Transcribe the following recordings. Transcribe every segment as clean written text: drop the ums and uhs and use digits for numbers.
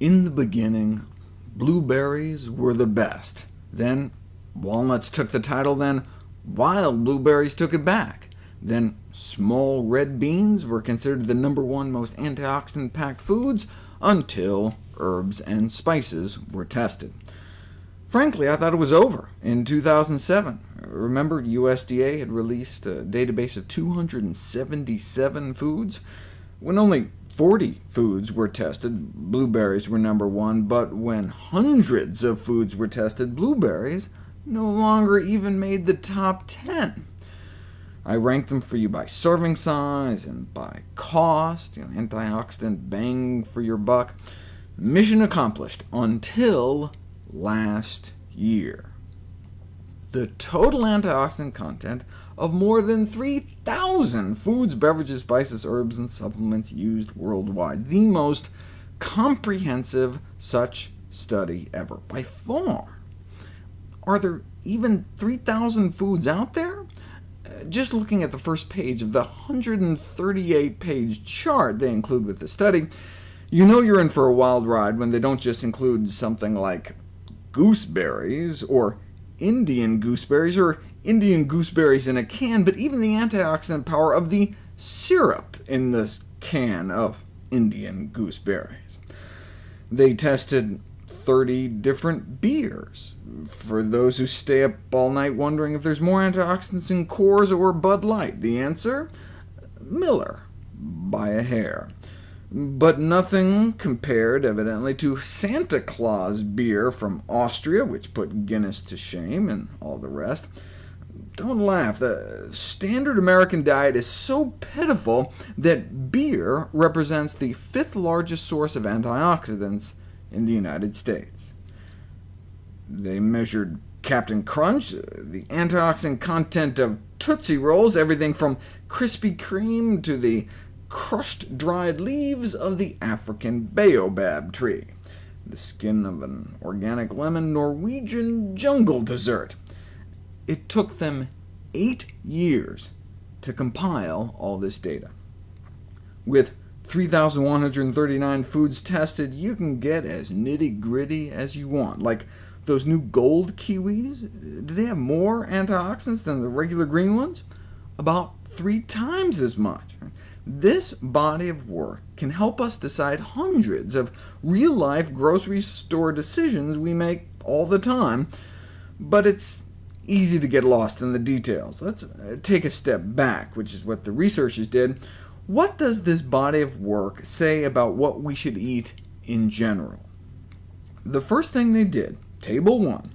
In the beginning, blueberries were the best. Then walnuts took the title, then wild blueberries took it back. Then small red beans were considered the #1 most antioxidant-packed foods, until herbs and spices were tested. Frankly, I thought it was over in 2007. Remember, USDA had released a database of 277 foods? When only 40 foods were tested, blueberries were #1, but when hundreds of foods were tested, blueberries no longer even made the top 10. I ranked them for you by serving size and by cost, antioxidant bang for your buck. Mission accomplished until last year. The total antioxidant content of more than 3,000 foods, beverages, spices, herbs, and supplements used worldwide, the most comprehensive such study ever, by far. Are there even 3,000 foods out there? Just looking at the first page of the 138-page chart they include with the study, you know you're in for a wild ride when they don't just include something like gooseberries, or Indian gooseberries, or Indian gooseberries in a can, but even the antioxidant power of the syrup in this can of Indian gooseberries. They tested 30 different beers. For those who stay up all night wondering if there's more antioxidants in Coors or Bud Light, the answer? Miller, by a hair. But nothing compared, evidently, to Santa Claus beer from Austria, which put Guinness to shame, and all the rest. Don't laugh. The standard American diet is so pitiful that beer represents the 5th largest source of antioxidants in the United States. They measured Captain Crunch, the antioxidant content of Tootsie Rolls, everything from Krispy Kreme to the crushed dried leaves of the African baobab tree, the skin of an organic lemon Norwegian jungle dessert. It took them 8 years to compile all this data. With 3,139 foods tested, you can get as nitty-gritty as you want, like those new gold kiwis. Do they have more antioxidants than the regular green ones? About 3 times as much. This body of work can help us decide hundreds of real-life grocery store decisions we make all the time, but it's easy to get lost in the details. Let's take a step back, which is what the researchers did. What does this body of work say about what we should eat in general? The first thing they did, Table 1,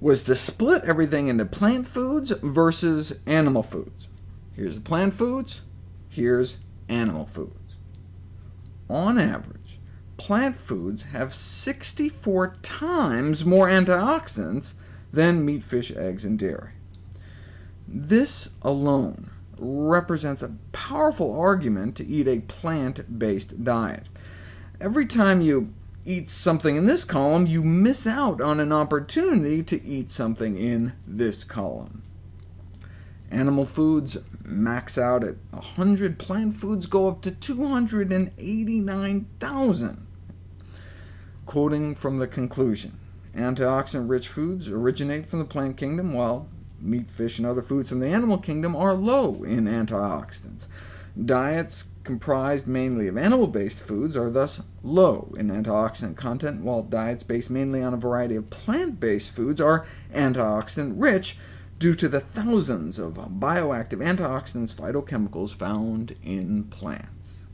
was to split everything into plant foods versus animal foods. Here's the plant foods, here's animal foods. On average, plant foods have 64 times more antioxidants than meat, fish, eggs, and dairy. This alone represents a powerful argument to eat a plant-based diet. Every time you eat something in this column, you miss out on an opportunity to eat something in this column. Animal foods max out at 100, plant foods go up to 289,000. Quoting from the conclusion, antioxidant-rich foods originate from the plant kingdom, while meat, fish, and other foods from the animal kingdom are low in antioxidants. Diets comprised mainly of animal-based foods are thus low in antioxidant content, while diets based mainly on a variety of plant-based foods are antioxidant-rich, due to the thousands of bioactive antioxidants, phytochemicals found in plants.